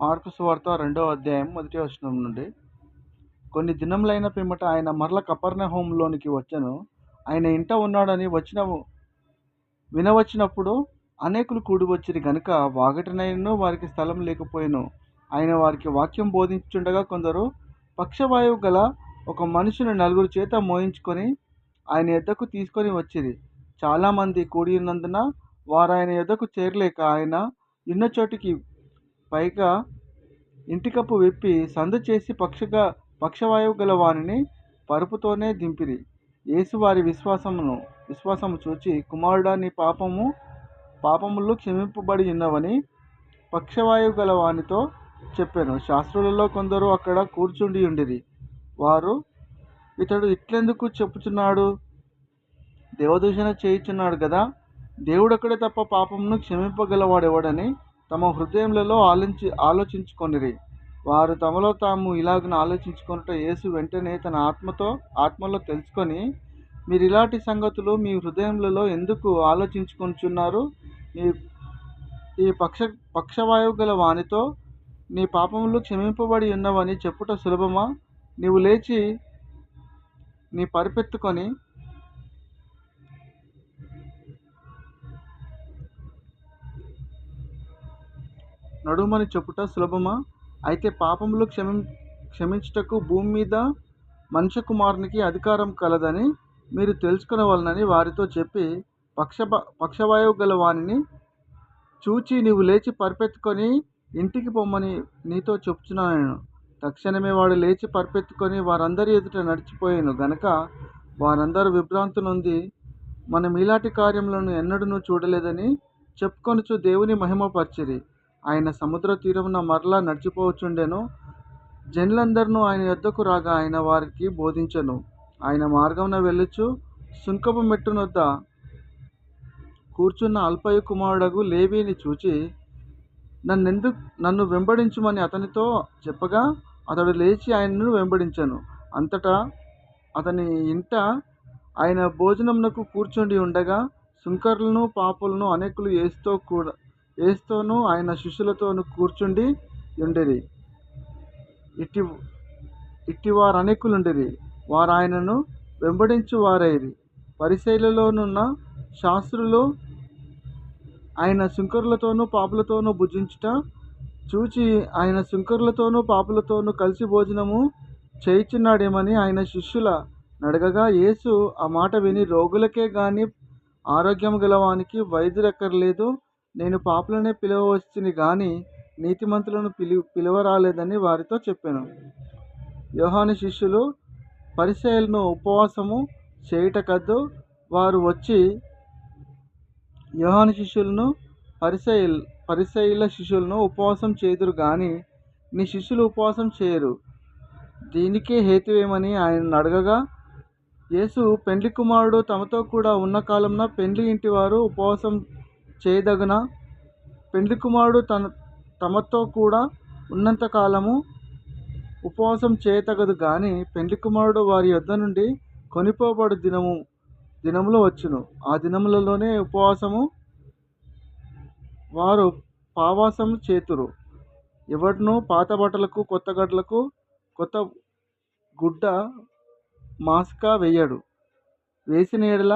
Mark సువార్త 2వ అధ్యాయం 1వ వచనం నుండి. కొన్ని దినములైన పిమ్మట ఆయన మరల కపెర్నహూములోనికి వచ్చెను. ఆయన ఇంట ఉన్నాడని వినవచ్చినప్పుడు అనేకులు కూడివచ్చిరి గనుక వాకిటనైనను వారికి స్థలం లేకపోయెను. ఆయన వారికి వాక్యం బోధించుచుండగా కొందరు పక్షవాయువు గల ఒక మనిషిని 4 చేత మోయించుకొని ఆయన యొద్దకు తీసుకొని వచ్చిరి. చాలామంది కూడి ఉన్నందున వారు ఆయన యొద్దకు చేరలేక ఆయన ఉన్న చోటికి పైగా ఇంటికప్పు విప్పి సందు చేసి పక్షవాయువు గల వానిని పరుపుతోనే దింపిరి. యేసు వారి విశ్వాసము చూచి, కుమారుడా, నీ పాపములు క్షమింపబడి ఉన్నవని పక్షవాయువు గల వానితో చెప్పాను. శాస్త్రులలో కొందరు అక్కడ కూర్చుండి ఉండిరి. వారు, ఇతడు ఇట్లెందుకు చెప్పుచున్నాడు? దేవదూషణ చేయుచున్నాడు గదా. దేవుడొక్కడే తప్ప పాపమును క్షమింపగలవాడెవడని తమ హృదయములలో ఆలోచించుకొనిరి. వారు తమలో తాము ఇలాగున ఆలోచించుకొనుట యేసు వెంటనే తన ఆత్మలో తెలుసుకొని, మీరు ఇలాంటి సంగతులు మీ హృదయములలో ఎందుకు ఆలోచించుకొనుచున్నారు? ఈ పక్షవాయువు గల వానితో నీ పాపములు క్షమింపబడి ఉన్నవని చెప్పుట సులభమా? నీవు లేచి నీ పరిపెత్తుకొని నడుమని చెప్పుట సులభమా? అయితే పాపములు క్షమించుటకు భూమి మీద మనుష్య కుమారునికి అధికారం కలదని మీరు తెలుసుకొనవలనని వారితో చెప్పి, పక్షవాయువు గల వానిని చూచి, నీవు లేచి పరిపెత్తుకొని ఇంటికి పొమ్మని నీతో చెప్పుచున్నాను. తక్షణమే వాడు లేచి పరిపెత్తుకొని వారందరి ఎదుట నడిచిపోయాను గనక వారందరూ విభ్రాంతి నొంది, మనం ఇలాంటి కార్యములను ఎన్నడూ చూడలేదని చెప్పుకొనుచు దేవుని మహిమపరచిరి. ఆయన సముద్ర తీరమున మరలా నడిచిపోవచ్చుండెను. జనులందరూ ఆయన యొద్దకు రాగా ఆయన వారికి బోధించెను. ఆయన మార్గమున వెళ్ళుచు సుంకపు మెట్టునొద్ద కూర్చున్న అల్ఫాయు కుమారుడగు లేవీని చూచి, నన్ను వెంబడించుమని అతనితో చెప్పగా అతడు లేచి ఆయనను వెంబడించెను. అంతటా అతని ఇంట ఆయన భోజనమునకు కూర్చుండి ఉండగా సుంకరులను పాపులను అనేకులు యేసుతోనూ ఆయన శిష్యులతోనూ కూర్చుండి ఉండిరి. ఇట్టి వారు అనేకులుండిరి. వారు ఆయనను వెంబడించు వారైరి. పరిసయ్యులలోనున్న శాస్త్రులు ఆయన సుంకరులతోనూ పాపులతోనూ భుజించుట చూచి, ఆయన సుంకరులతోనూ పాపులతోనూ కలిసి భోజనము చేయుచున్నాడేమని ఆయన శిష్యుల నడగగా, యేసు ఆ మాట విని, రోగులకే గాని ఆరోగ్యం గలవానికి వైద్యుడక్కరలేదు. నేను పాపులనే పిలువవచ్చితిని గాని నీతిమంతులను పిలువరాలేదని వారితో చెప్పెను. యోహాను శిష్యులు పరిసయ్యులను ఉపవాసము చేయుటకద్దు. వారు వచ్చి యోహాను శిష్యులను పరిసయ్యుల శిష్యులను ఉపవాసం చేయుదురు గాని నీ శిష్యులు ఉపవాసం చేయరు. దీనికే హేతువేమని ఆయన అడగగా, యేసు, పెండ్లి కుమారుడు తమతో కూడా ఉన్న కాలమున పెండ్లి ఇంటివారు ఉపవాసం చేయదగునా? పెండ్లి కుమారుడు తమతో కూడా ఉన్నంత కాలము ఉపవాసం చేయతగదు గాని పెండ్లి కుమారుడు వారి యొద్ద నుండి కొనిపోబడు దినములో వచ్చును. ఆ దినములలోనే ఉపవాసము వారు పావాసము చేతురు. ఎవడును పాత బట్టలకు కొత్త గడ్డలకు కొత్త గుడ్డ మాసిక వేయడు. వేసిన ఎడల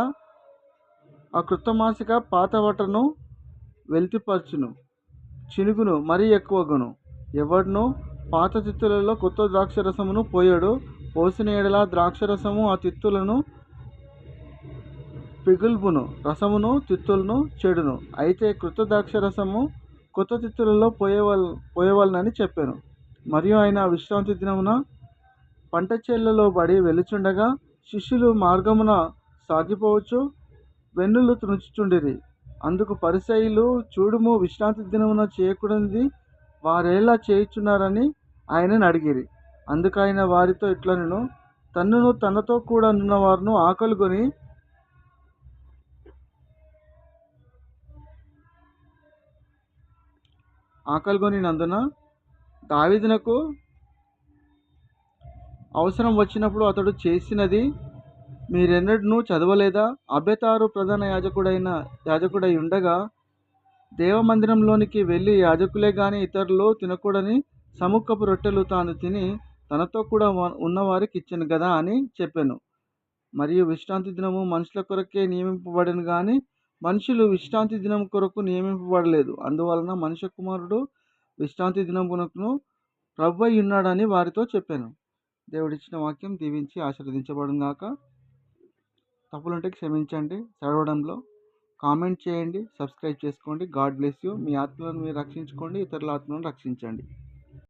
ఆ క్రొత్త మాసిక పాత బట్టను వెలితిపరచును, చినుగును, మరీ ఎక్కువగును. ఎవడును పాత తిత్తులలో కొత్త ద్రాక్షరసమును పోయడు. పోసిన ఎడల ద్రాక్షరసము ఆ తిత్తులను పిగుల్పును, రసమును తిత్తులను చెడును. అయితే క్రొత్త ద్రాక్షరసము కొత్త తిత్తులలో పోయవలనని చెప్పాను. మరియు ఆయన విశ్రాంతి దినమున పంట చేలలో పడి వెలుచుండగా శిష్యులు మార్గమున సాగిపోవచ్చు వెన్నులు త్రుంచుచుండిరి. అందుకు పరిసయ్యులు, చూడుము, విశ్రాంతి దినమున చేయకూడనిది వారెలా చేయుచున్నారని ఆయనను అడిగిరి. అందుకు ఆయన వారితో ఇట్లనెను, తన్నును తనతో కూడా నున్న వారును ఆకలిగొనినందున దావీదునకు అవసరం వచ్చినప్పుడు అతడు చేసినది మీరెన్నడూ చదవలేదా? అబ్యాతారు ప్రధాన యాజకుడై ఉండగా దేవమందిరంలోనికి వెళ్ళి యాజకులే గాని ఇతరులు తినకూడని సముఖపు రొట్టెలు తాను తిని తనతో కూడా ఉన్నవారికి ఇచ్చాను కదా అని చెప్పాను. మరియు విశ్రాంతి దినము మనుషుల కొరకే నియమింపబడను గాని మనుషులు విశ్రాంతి దినం కొరకు నియమింపబడలేదు. అందువలన మనుష్య కుమారుడు విశ్రాంతి దినమునకును ప్రభు అయి ఉన్నాడని వారితో చెప్పాను. దేవుడిచ్చిన వాక్యం దీవించి ఆశీర్వదించబడును గాక. తప్పులుంటే క్షమించండి. చదవడంలో కామెంట్ చేయండి, సబ్స్క్రైబ్ చేసుకోండి. God bless you. మీ ఆత్మలను మీరు రక్షించుకోండి, ఇతరుల ఆత్మలను రక్షించండి.